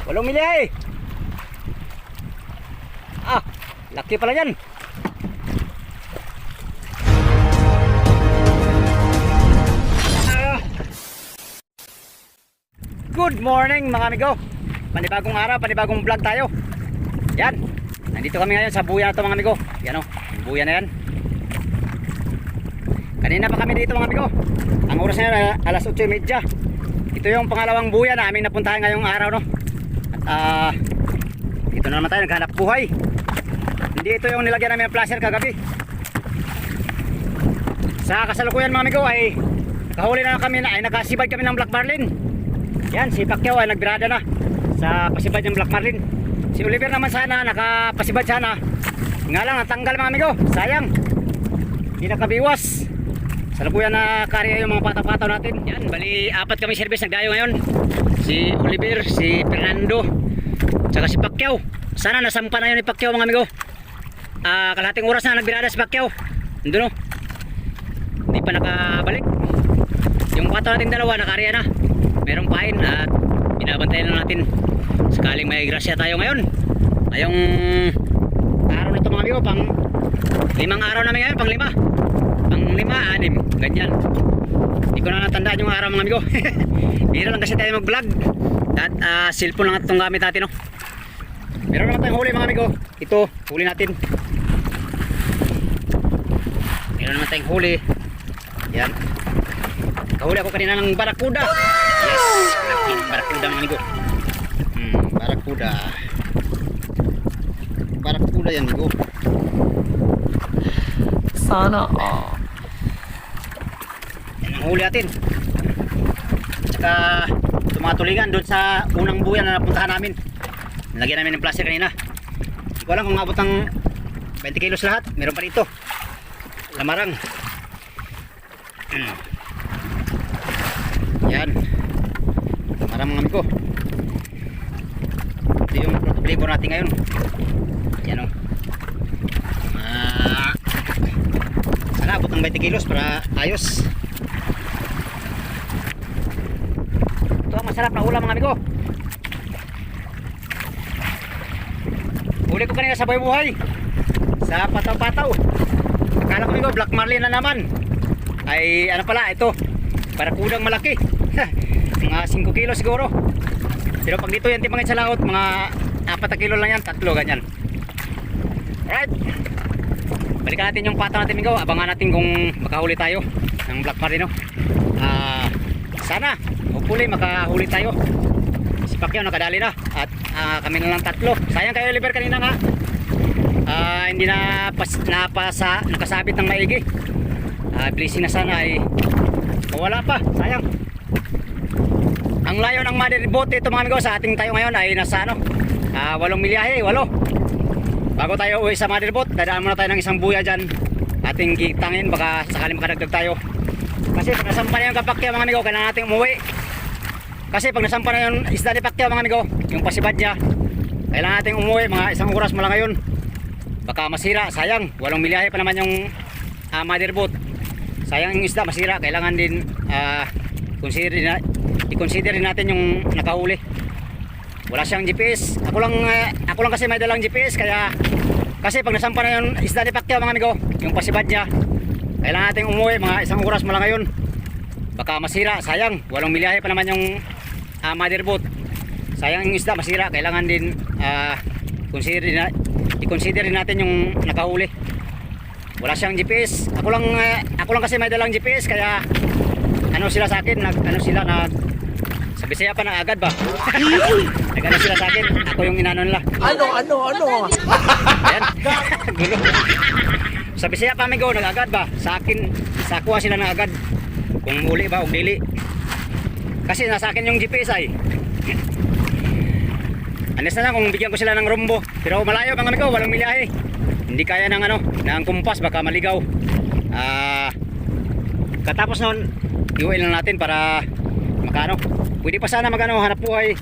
Walong milya eh. Ah, laki pala yan. Good morning mga amigo. Panibagong araw, panibagong vlog tayo. Yan, nandito kami ngayon sa buya na to mga amigo. Yan o, yung buya na yan. Kanina pa kami dito mga amigo. Ang oras na alas 8:30. Ito yung pangalawang buya na aming napuntahan ngayong araw no. At ito na naman tayo, naghanap buhay. Hindi ito yung nilagyan namin ng placer kagabi. Sa kasalukuyan mga amigo ay nakahuli na kami na, ay nakasibad kami ng Black Marlin. Yan, si Pacquiao ay nagbirada na sa pasibad ng Black Marlin. Si Oliver naman sana nakapasibad sana. Nga lang natanggal mga amigo, sayang. Hindi nakabiwas. Salukuyan na karya yung mga pataw-pataw natin. Yan, bali apat kami service nagdayo ngayon. Si Oliver, si Fernando, tsaka si Pacquiao. Sana nasampa na yun ni Pacquiao mga amigo. Kalahating oras na nagbirada si Pacquiao. Doon o. Hindi pa nakabalik. Yung pataw natin dalawa nakarya na. Merong pain at binabantayan na natin. Sakaling may grasya tayo ngayon. Ngayong araw nito mga amigo, pang 5 araw namin ngayon, pang 5. Pang 5, 6, ganyan. Hindi ko na natandaan yung araw mga amigo. Bira lang kasi tayo mag vlog. At cellphone lang itong gamit natin no? Meron naman tayong huli mga amigo. Ito, huli natin. Meron naman tayong huli. Yan. Kahuli ako kanina ng barakuda. Yes, laking barakuda mga amigo. Barakuda. Barakuda yan amigo. Sana all. Yan ang huli natin. Tsaka tumatulingan doon sa unang buyan na napuntahan namin. Nilagyan namin ng plastic kanina. Hindi ko alam kung abot ng 20 kilos lahat. Meron pa dito lamarang. Yan, lamarang mga amigo. Ito yung flavor natin ngayon. Yan o. Sana abot ng 20 kilos para ayos. Ito ang masarap na ulam mga amigo. Huli ko kanina sa buhay-buhay, sa pataw-pataw. Akala ko amigo Black Marlin na naman. Ay ano pala ito, barakudang malaki. Mga 5 kilo siguro. Pero pag dito yan timangin sa laot, mga 4 kilo lang yan, 3 ganyan. Alright, balikan natin yung pata natin amigo. Abangan natin kung makahuli tayo ng Black Marlin no? Sana hopefully makahuli tayo. Si Pacquiao nakadali na at kami na lang 3. Sayang kayo Oliver kanina nga hindi na nakasabit ng maigi. Blessing na sana ay wala pa, sayang. Ang layo ng mother boat ito mga amigo sa ating tayo ngayon ay nasa 8 milyahe, 8. Bago tayo uwi sa mother boat, dadaan muna tayo ng isang buya dyan. Ating kitangin, baka sakaling makadagdag tayo. Kasi pag nasampa na yung kapakya mga amigo, kailangan natin umuwi. Kasi pag nasampa na yung isda ni Pacquiao mga amigo, yung pasibad niya, kailangan natin umuwi, mga 1 oras mo lang ngayon. Baka masira, sayang, 8 milyahe pa naman yung mother boat. Sayang yung isda, masira, kailangan din i-consider natin yung nakahuli. Wala siyang GPS. Ako lang kasi may dalang GPS, kaya kasi pag nasampa na yung isda ni Pacquiao mga amigo, yung pasibad niya, kailangan natin umuwi, mga 1 oras mo lang ngayon. Baka masira, sayang, 8 milyahe pa naman yung mother boat. Sayang yung isda, masira, kailangan din i-consider natin yung nakahuli. Wala siyang GPS. Ako lang kasi may dalang GPS, kaya ano sila sa akin, sa Bisaya pa na agad ba? Nagano sila sa akin, ako yung inano nila. Ano? Ayan. Gulo. Sa Bisaya pa amigo, nag-agad ba? Sa akin, sa kuha sila na agad. Kung uli ba o dili. Kasi nasa akin yung GPS ay. Anis na lang kung bigyan ko sila ng rumbo. Pero malayo mga amigo, 8 milyahe. Hindi kaya ng kumpas, baka maligaw. Katapos noon, iuwi lang natin para makano. Pwede pa sana hanap buhay.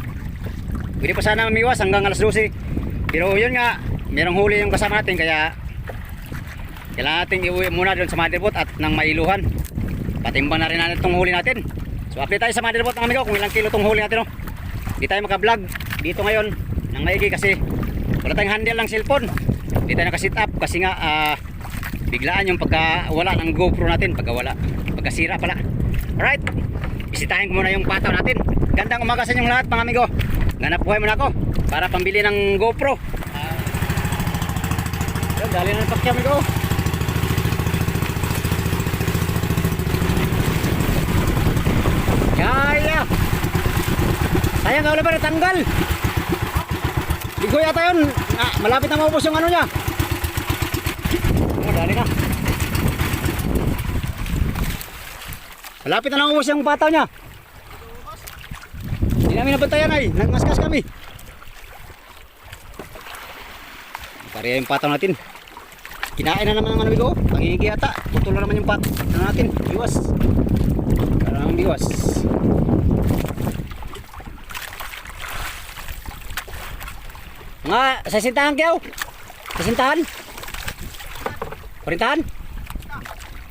Pwede pa sana mamiwas hanggang alas 12. Pero yun nga, merong huli yung kasama natin, kaya kailangan natin iuwi muna doon sa mother boat at nang mailuhan. Patimbang na rin natin itong huli natin. So update tayo sa mother boat mga amigo kung ilang kilo itong huli natin. Di tayo maka-vlog dito ngayon ng maigi kasi wala tayong handle ng cellphone. Di tayo naka-sit up kasi nga biglaan yung pagkawala ng GoPro natin, pagkasira pala. Alright, bisitahin ko muna yung pataw natin. Gandang umaga sa inyong lahat mga amigo. Ganap buhay muna ako para pambili ng GoPro. Dali na ng pakya amigo. Kaya sayang nga wala pa natanggal. Bigo yata yun. Malapit na maubos yung ano niya. Dali na. Malapit na maubos yung pataw niya. Hindi namin nabantayan ay. Nagmaskas kami. Pariya yung pataw natin. Kinain na naman ng ano bigo. Pangingigi yata. Putol na naman yung pataw natin. Biwas. Parang biwas. Mga sasintahan kayo. Sasintahan. Kurintahan.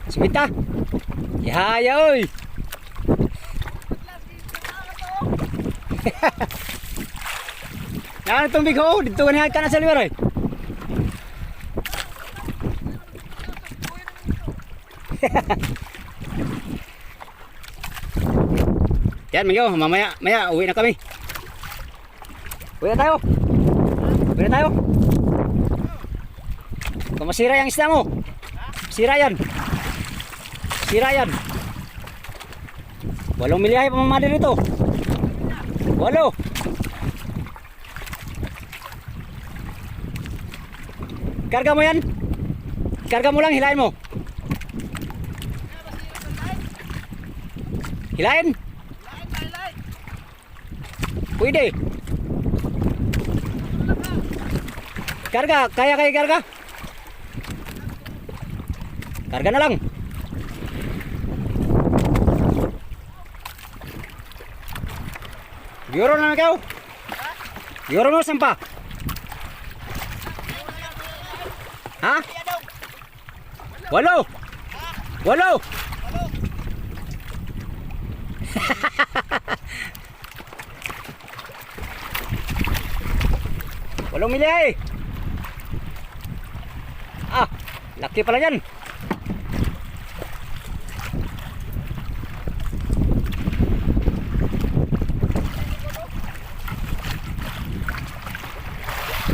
Simita. Yahaya oy. Yan itong bigo. Dito ka ka na sa liwer eh. Yan Migo, mamaya uwi na kami. Uwi na tayo. Uwi na tayo. Kung masira yung isda mo, sira yan. Sira yan. 8 milyahe pa mamali rito. 8. Karga mo yan. Karga mo lang, hilahin mo. Hilahin. Pwede. Karga, kaya karga. Karga na lang. Biuro na ikaw. Biuro mo sampa. Ha? 8. 8. Walang milya eh. Laki pala yan.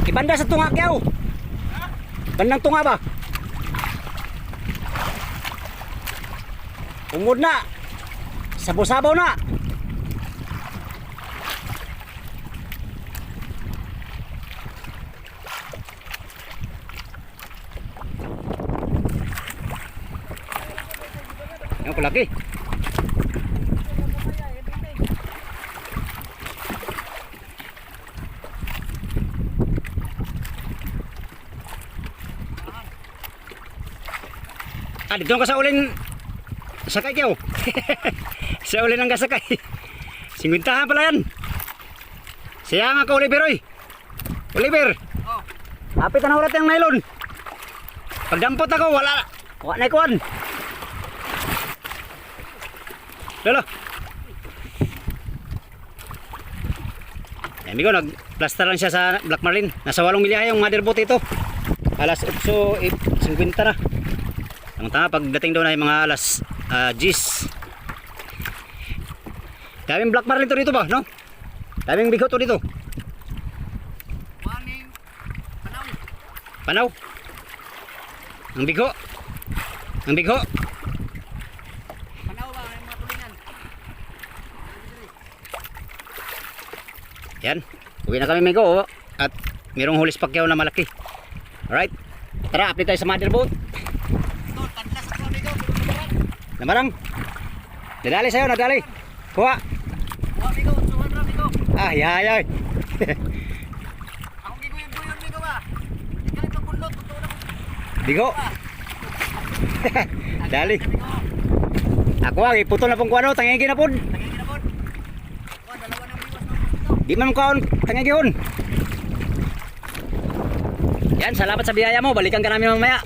Ibanda sa tunga kyaw. Bandang tunga ba? Umod na. Sabaw-sabaw na. Yang kulaki. Dito ka sa ulin sakay kayo. Sa ulin ang kasakay. 50 pala yan. Siya nga ka Oliver oy. Oliver. Oh. Hapit na urat yung nylon. Pagdampot ako wala na ikuan. Lolo. Yan bigo nag-plaster lang siya sa Black Marlin. Nasa 8 milya yung motherboard ito. Alas 8:50 na. Ang tama pagdating daw na yung mga alas 10. Daming Black Marlin to dito ba, no? Daming bigo to dito. Panaw. Ang bigo. Ang bigo. Panaw ba yung mga tulingan? Yan. Uwi na kami Migo at mayroong hulis pakyaw na malaki. Alright. Tara, update tayo sa motherboard. Namarang. Nadali sa'yo, nadali. Kuha. Kuha, Migo. Suhan na, Migo. Yay. Ako gigoy-goyon, Migo ba? Galit ang bundot. Bigo. Dali. Ako iputol na pong kuano, tangigi na pun. Tangigi na pun. Kuha, dalawa ng biwas na. Di man kaon, tangigi yun. Yan, salamat sa biyaya mo. Balikan ka namin mamaya.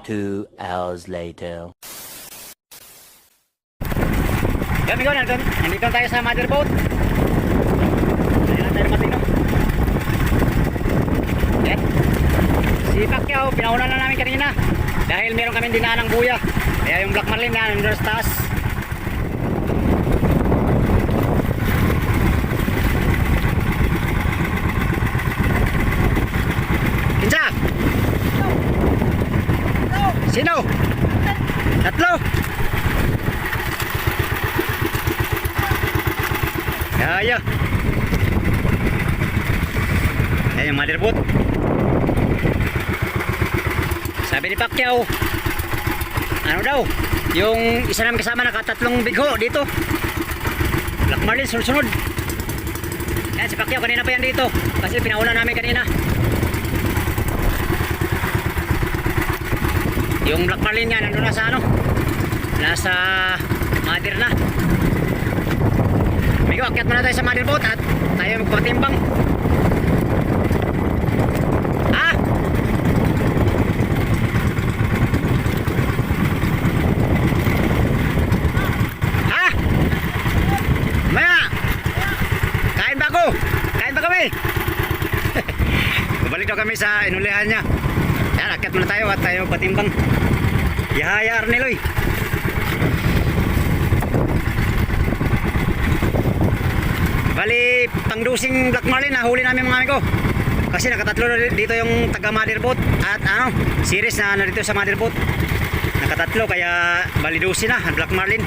2 hours later. Yan Migo, nandito tayo sa motherboard. Si Pacquiao, pinauna na namin kanina. Dahil meron kami dinaan ng buya. Kaya yung Black Marlin na nandun sa taas. Kinsa? Sino? Tatlo? Kaya. Ayan yung motherboard. Sabi ni Pacquiao, ano daw, yung isa namin kasama nakatatlong bigho dito. Black Marlin sunod-sunod. Ayan si Pacquiao, kanina pa yan dito. Kasi pinauna namin kanina. Yung Black Marlin niya nandun na sa ano, nasa mother na. Migo, akyat muna tayo sa motherboard at tayo magpatimbang. Ah! Ah! Maya! Kain ba ako? Kain ba kami? Babalik daw kami sa inulihan niya. Yan, akyat muna tayo at tayo patimbang. Yahaya Arneloy. Bali, pangdusing Black Marlin nahuli namin mga amigo. Kasi nakatatlo na dito yung taga motherboard at ano, series na nandito sa motherboard. Nakatatlo kaya bali dusin na ang Black Marlin.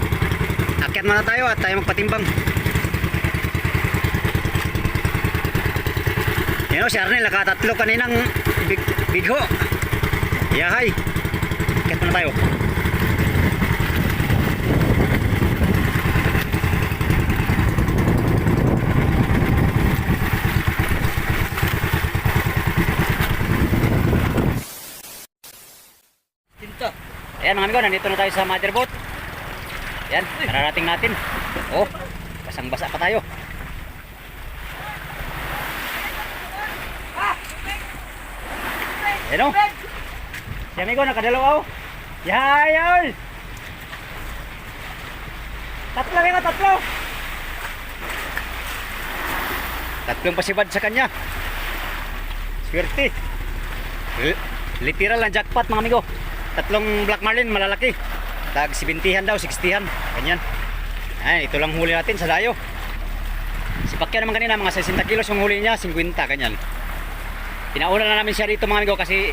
Akyat muna tayo at tayo magpatimbang. Yan o, si Arnel nakatatlo kaninang bigho. Yahay. Akyat muna tayo. Ayan mga amigo, nandito na tayo sa motherboard. Ayan, nararating natin. Oh, basang-basa pa tayo. Ayan o. Si amigo, nakadalawa o. Yayol! Tatlo amigo, tatlo! Tatlong pasibad sa kanya. Swerte. Literal na jackpot mga amigo. Tatlong Black Marlin malalaki. Tag 70-han daw, 60-han. Ganyan. Ay, ito lang huli natin sa dayo. Si Pacquiao naman kanina mga 60 kilos yung huli niya, 50 ganyan. Pinauna na namin siya dito mga amigo kasi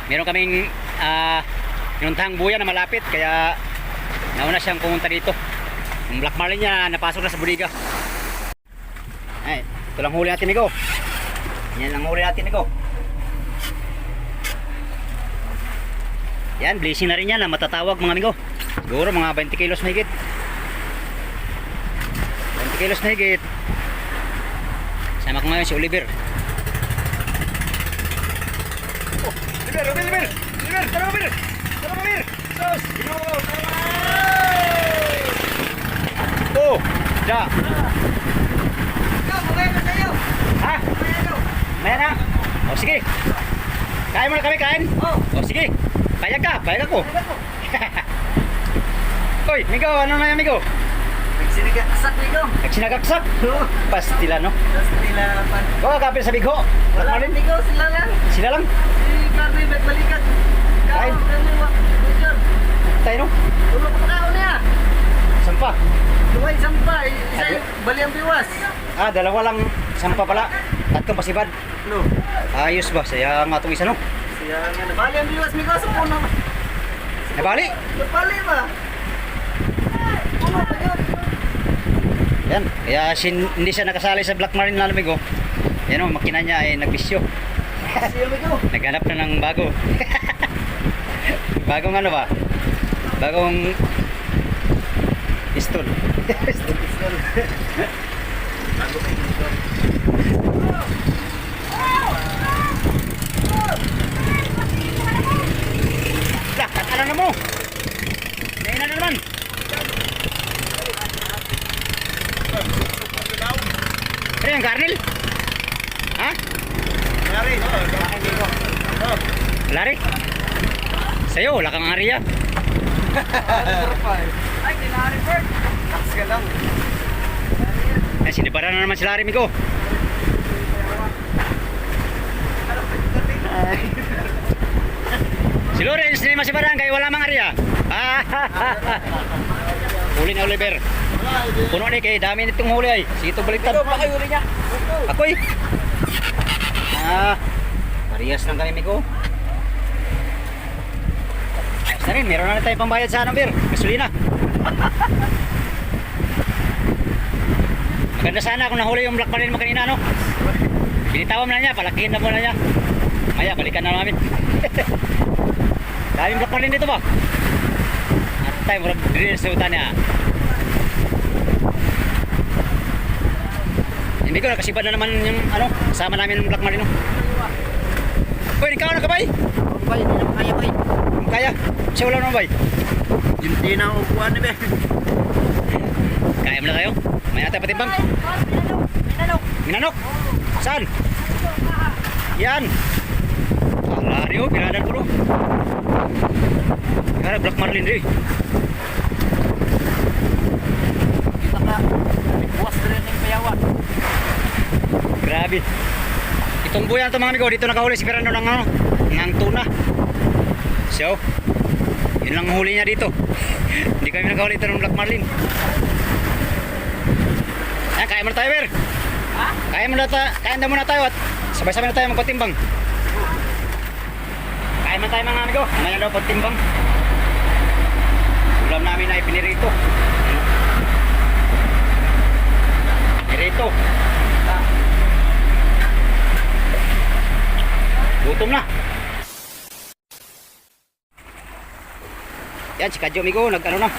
meron kaming inuntahang buya na malapit kaya nauna siyang pumunta dito. Yung Black Marlin niya napasok na sa budiga. Ay, ito lang huli natin amigo. Yan lang huli natin amigo. Yan, blessing na rin yan na matatawag mga amigo. Siguro mga 20 kilos na higit. 20 kilos na higit. Sama ko ngayon si Oliver. Oh, Oliver! Tara Oliver! Sos! Oh! Da! Ha? Maya na! O sige! Kain mo na kami, kain? O sige! Payag ako. Oy, amigo, ano na yan, amigo? Nagsinagaksak, Migo. Nagsinagaksak? Pastila, no? Pastila pa. O, kapil sa bigo. Black Wala, Marlin? Migo, sila lang. Sila lang? Si Carly, balikat. Kain. Tayo, no? Ulo ko pa niya. Sampa. Duway sampa, isa bali ang biwas. Ah, dalawa lang. Sampa pala. Tatlong pasibad. No. Ayos ba? Saya nga itong isa, no? Siya nga nabali ang biwas, Migo, sa puno. Nabali? Nabali ba? Puno pa yun. Yan. Kaya hindi siya nakasali sa Black Marlin na amigo. Yan o, makina niya ay nagbisyo. Siya, Migo. Naghanap na ng bago. Bagong ano ba? Bagong pistol. Bago pa yung Lah, tatalan na mo. Dahil na naman. Ano yung garnil? Ha? Lari? Sa'yo, wala kang area. Ay, kinari, Bert. Tax ka lang. Ay, sinibara na naman si Larry, Migo. Si Lawrence, ni Masi Barangay, wala mang area. Huli na Oliver. Puno ni kay dami nitong huli ay. Sito baliktad. Ito, baka huli niya. Ako eh. Parehas lang kami, Migo. Ayos na rin, meron na tayong pambayad sa anong beer. Gasolina. Maganda sana kung nahuli yung Black Marlin mo kanina, no? Binitawan na niya, palakihin na muna niya. Maya, balikan na namin. Daming Black Marlin dito ba? At tayo, murag drill sa utan niya. Hindi ko nakasibad na naman yung ano, kasama namin yung Black Marlin, no? Uy, ikaw na ka, bay? Bay, hindi na kaya, bay. Kaya? Siya wala naman, bay? Hindi na upuan ni bay. Kaya mo na kayo? May natin patimbang? Minanok? Saan? Yan. Alari oh, pinadan ko no. Kaya Black Marlin rin. Kita ka. Buwas na rin yung payawan. Grabe. Itong buyan ito mga amigo, dito nakahuli si Fernando ng ano, ng tuna. So, yun lang ang huli niya dito. Hindi kami nakahuli ito ng Black Marlin. Ayan, kaya mo na tayo, Ber. Ha? Kaya na muna tayo at sabay-sabay na tayo magpatimbang. Kaya man tayo mga amigo, mamaya daw pagtimbang. Ulam namin ay pinirito. Pinirito. Gutom na. Yan, si Kadyo amigo, nag-ano na.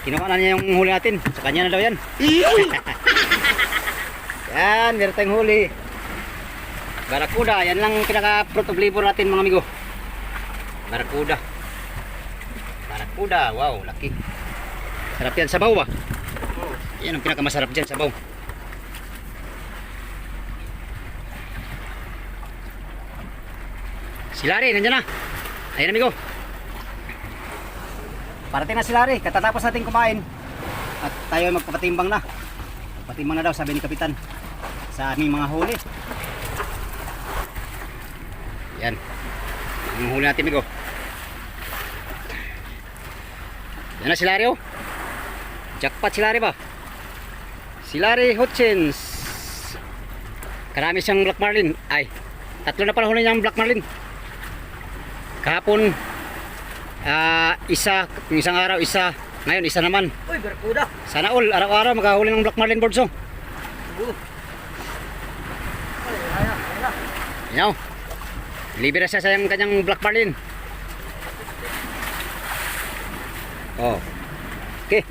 Kinuha na niya yung huli natin. Sa kanya na daw yan. Yan, meron tayong huli. Barakuda, yan lang pinaka-fruit of labor natin mga amigo. Barakuda. Barakuda, wow, laki. Sarap yan, sabaw ba? Yan ang pinakamasarap dyan, sabaw. Si Larry, nandiyan na. Ayan amigo. Parating na si Larry, katatapos natin kumain. At tayo ay magpapatimbang na. Patimbang na daw, sabi ni Kapitan. Sa aming mga huli. Yan. Ang huli natin amigo. Yan na si Larry oh. Jackpot si Larry ba? Si Larry Hutchins. Karami siyang Black Marlin. Ay, tatlo na pala huli niyang Black Marlin. Kahapon isa, yung isang araw isa, ngayon isa naman. Uy, barakuda. Sana all, araw-araw makahuli ng Black Marlin birds oh. Yan oh. Libre na siya sa kanyang Black Marlin. Oh. Okay.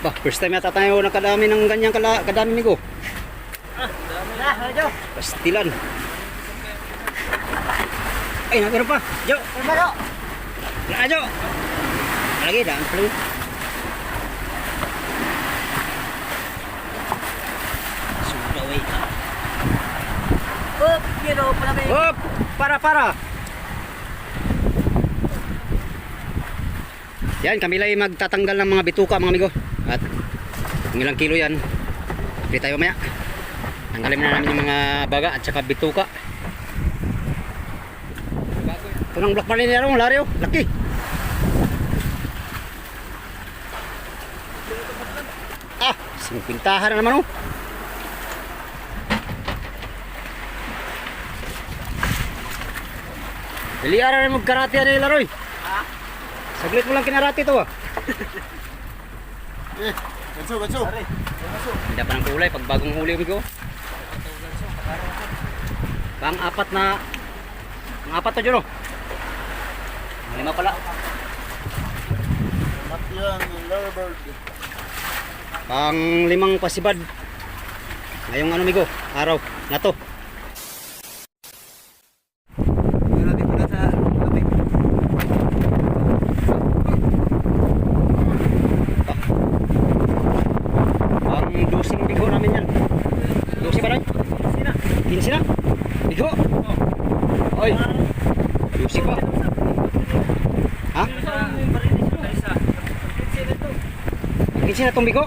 Bah, first time yata tayo nakadami ng ganyang kadami migo. Jo. Pastilan. Ay, meron pa. Jo. Baro. Wala Jo. Lagi dah. Sudah wait. Up, kilo pala bay. Hop, para. Yan, kami lang magtatanggal ng mga bituka mga amigo. At kung ilang kilo yan, hindi tayo maya. Tanggalin na namin yung mga baga at saka bituka. Ito ng Black Marlin nila, Larry oh, laki. Ah, singpintahan na naman oh. Daliara na magkarate yan nila Roy. Ha? Saglit mo lang kinarate ito ah. Ganso. Hindi pa ng kulay pag bagong huli ko. Pang-apat na dyan oh. Lima pala. Matyan, Loverbird. Pang-limang pasibad. Ngayong ano migo, araw na to. Pang-dosing bigo namin yan. Dosi ba rin? 15 na? Bigo? Oy. Dosi pa. Ha? 15 na itong bigo?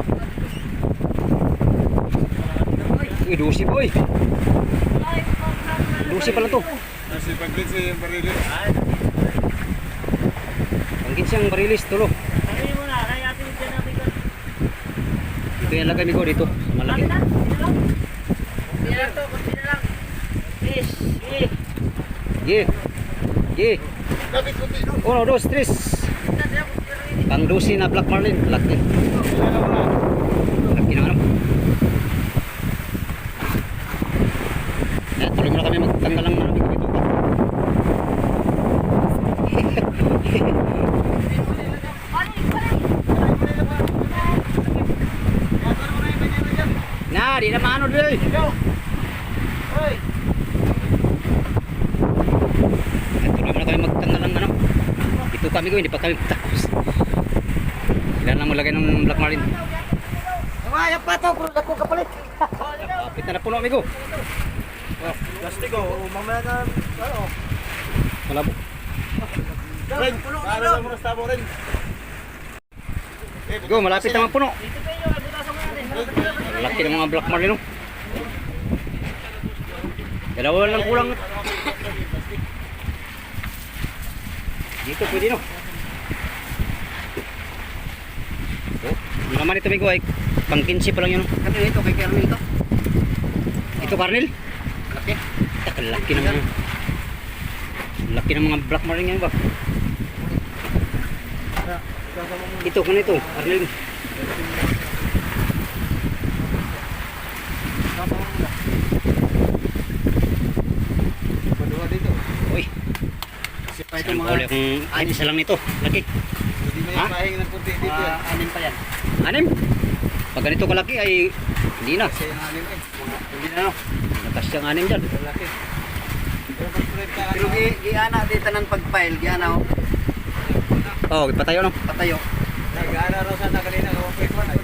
Uy, dosi pa oy. Dosi pala to. Nasi paglit sa yung barili. Lagi siyang barilis tulo. Sabihin mo na, kaya atin dyan natin ka. Kaya lagay mi ko dito. Malaki. Kunti na to, kunti na lang. Fish, Ye. Ye. Lapit kunti no. 1, 2, 3. Pang 12 na black marlin. Laki. Laki na ano. Tuloy muna kami magtanggal ng ano dito. Na, di na maano dito. Tuloy muna kami magtanggal ng ano. Ito kami ko, hindi pa kami tapos. Ilan lang mo lagay ng black marlin. Kumaya pa to, kung ako kapalit. Kapit na puno amigo. Plastic oh. Mamaya na. Ano? Malabo. Ren. Para mo na stabo rin. Go, malapit na puno. Dito kayo, butasan mo natin. Laki ng mga black marlin. Oh. Dalawa lang kulang. Dito pwede no. Oh, yung naman ito amigo ay pang 15 pa lang yun. Kanino ito kay Kernel ito? Ito Kernel? Laki. Laki ng mga. Laki ng mga black marlin yan ba? Ito kanito, Kernel. Uy. Ito mga kahit isa lang nito. Laki. Hindi mo yung mahing ng kunti dito. Anin pa yan. Anim. Pag ganito kalaki ay hindi na. Kasi yung anim eh. Hindi na no. Natas siyang anim dyan. Laki. Pero giana dito ng pag-file, giana ho. Oh, patayo no. Patayo. Nag-aana raw sana kanina. Kung pwede mo na.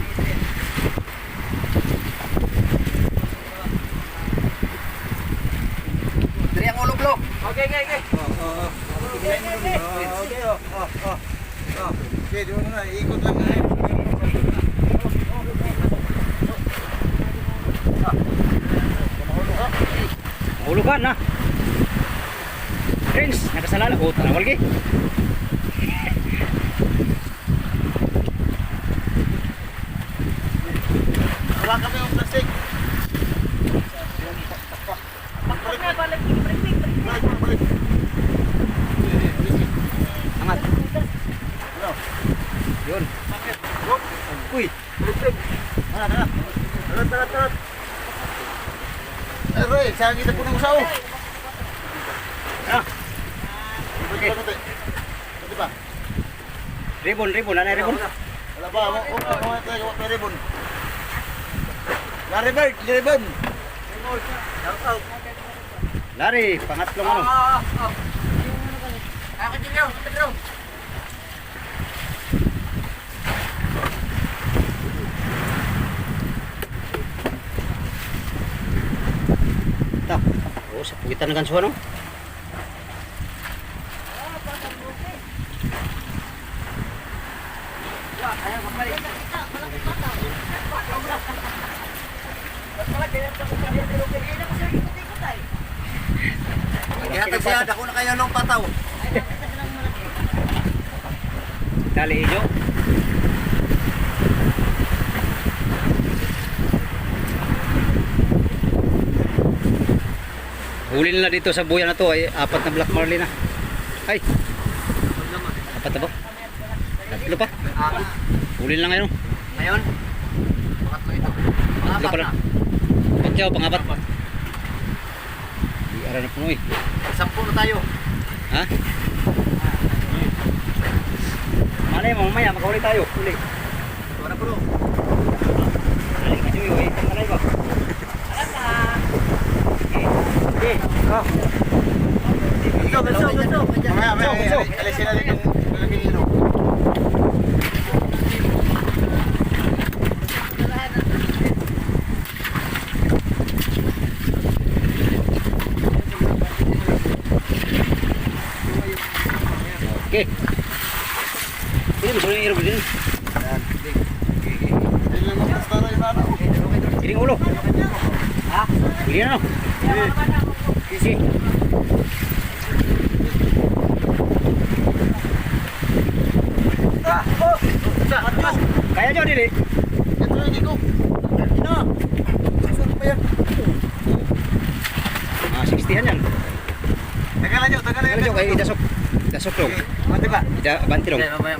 Dari ang ulo blok. Okay. Okay. Okay, di mo na. Ikot lang na. Mahulugan na. Prince, nakasalala. Oh, tanawal ki. Wala kami yung plastic. Balik. Balik. Angat. Yun. Uy. Tarat. Eh, Roy, saan kita po ng usaw? Ah, Okay. Pwede ba? ribbon. Ano yung ribbon? Wala ba? Wala tayo may ribbon. Larry Bird. Lari, pangatlong ano. Akin din yun, Pedro. Ito. Oh, sa pugitan ng gansuhan no. Kaya siya, dako na kayo ng pataw. Dali inyo. Huli nila dito sa buya na to ay 4 na black marlin na. Ay. 4 na ba? 3 pa. Huli lang ngayon. Ngayon, pangatlo ito. 3 pa lang. Pagyaw, pangapat. Di ara na puno eh. 10 na tayo. Ha? Malay mo, mamaya makahuli tayo. Huli. Wala bro. Alay ka Joy, eh. Kang malay ba? Alam na. Okay. Oh. Ganso. Mamaya, alisin natin yung malaking ilog. Okay. Ini masuk ni irog din. Hindi lang ang pastara yung ano. Iring ulo. Ha? Huli na no. Sisi. nyo, dili. Ito yung dito. Ina. Saan pa yan? 60 yan. Tagalan nyo. Ano nyo, kay idasok. Idasok dong. Mati ba? Banti dong. Maya.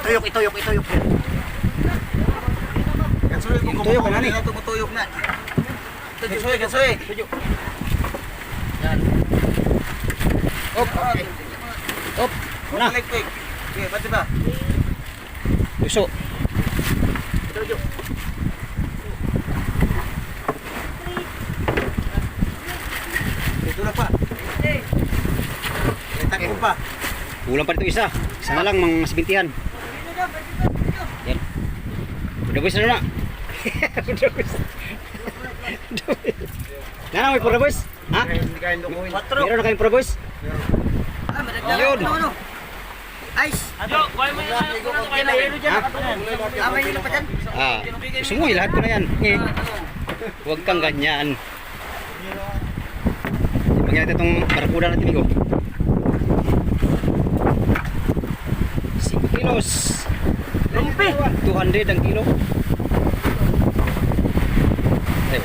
Ituyok. Kansoy kung Tuyok ka na ni. Tumutuyok na. Kansoy. Yan. Op. Op. Una. Electric. Okay, mati ba? Puso. Ito na pa. Takbo pa. Kulang pa dito isa. Isa na lang, mga masbintihan. Yan. Pudabos na na. Pudabos. Nana, may pudabos? Ha? Hindi kain dukuhin. Meron na kayong pudabos? Yun. Ice. Ha? May hilo pa dyan. Ah, gusto mo, lahat ko na yan. Huwag kang ganyan. Mangyari itong barakuda natin, Migo. 5 kilos. Lumpi. 200 ang kilo.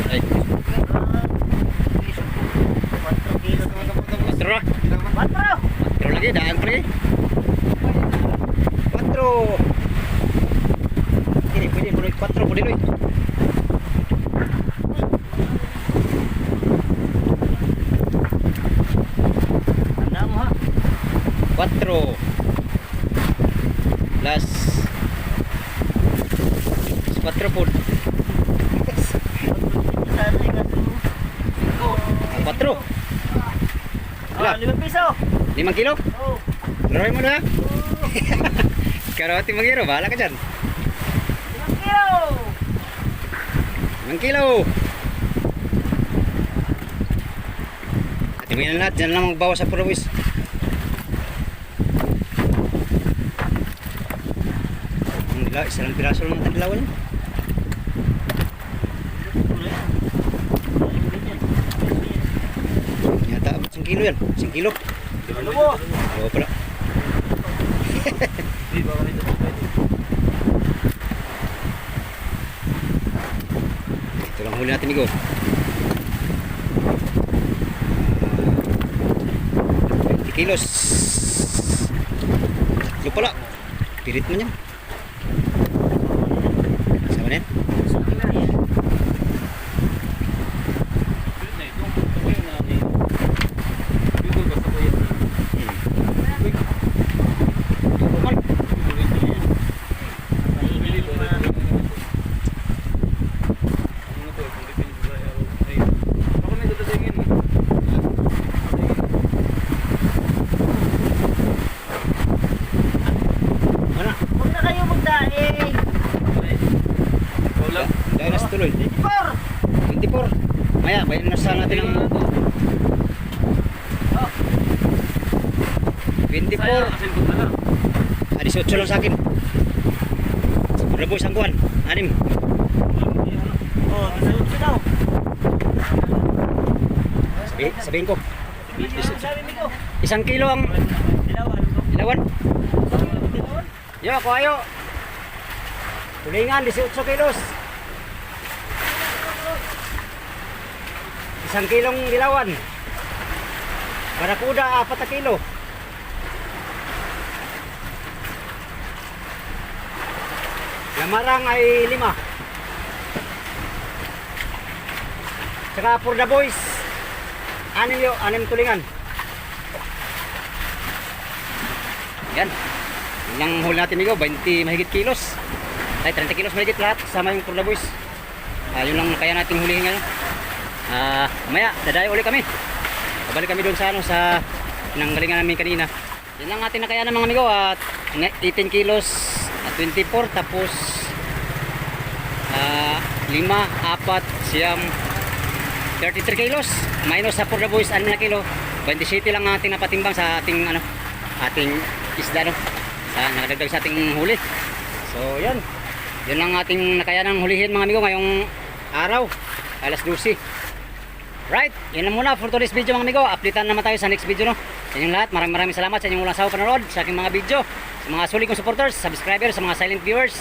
Ay. 4 na. 4 lagi, daan pa lagi. 4. Ini pwede mo 4 pwede loy. Tanda mo ha. 4 plus 4 po. 4. Wala. 5 piso. 5 kilo? Oh. Laroy mo na. Karoti mangiro, bahala ka dyan. 5 kilo. 5 kilo. At tingnan lahat, dyan lang magbawas sa purwis. Isa lang piraso lang natin dilawan. Yata abot 1 kilo yan. 1 kilo. Ano mo? Oo pala. Ito lang huli natin, Migo. 20 kilos. Ito pala. Pirit mo niya. Sama na yan. Ano? Huwag na kayo magdaing. Dahil nasa tuloy. 24. Maya, bayan na sa natin ang 24. 18 lang sa akin. Rabos ang buwan. 6. Oh, nasa daw. Sabihin ko. Sabi mo ko. 1 kilo ang ilawan. Yo, ako ayo. Tulingan, 18 kilos. 1 kilong dilawan. Barakuda, 4 na kilo. Lamarang ay 5. Saka for the boys, 6 tulingan. Yan. Yung huli natin, Migo, 20 mahigit kilos. Ay, 30 kilos mahigit lahat. Sama yung for the boys. Yun lang kaya natin hulihin ngayon. Mamaya, dadayo ulit kami. Babalik kami doon sa sa pinanggalingan namin kanina. Yan lang ating nakayanan, mga amigo, at 18 kilos at 24, tapos 5, 4, siyam 33 kilos minus sa for the boys 6 na kilo. 27 lang ang ating napatimbang sa ating ating isda sa nakadagdag sa ating huli. So yan lang ating nakayanan hulihin, mga amigo, ngayong araw alas 12. Right, yun lang muna for today's video mga amigo. Updatean naman tayo sa next video no. Sa inyong lahat, maraming salamat sa inyong walang sawa panonood sa aking mga video. Sa mga sulit kong supporters, subscribers, sa mga silent viewers.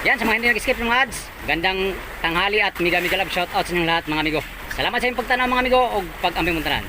Yan, sa mga hindi nag-skip ng mga ads. Gandang tanghali at mega love shoutout sa inyong lahat mga amigo. Salamat sa inyong pagtanaw mga amigo o pag-aming muntanan.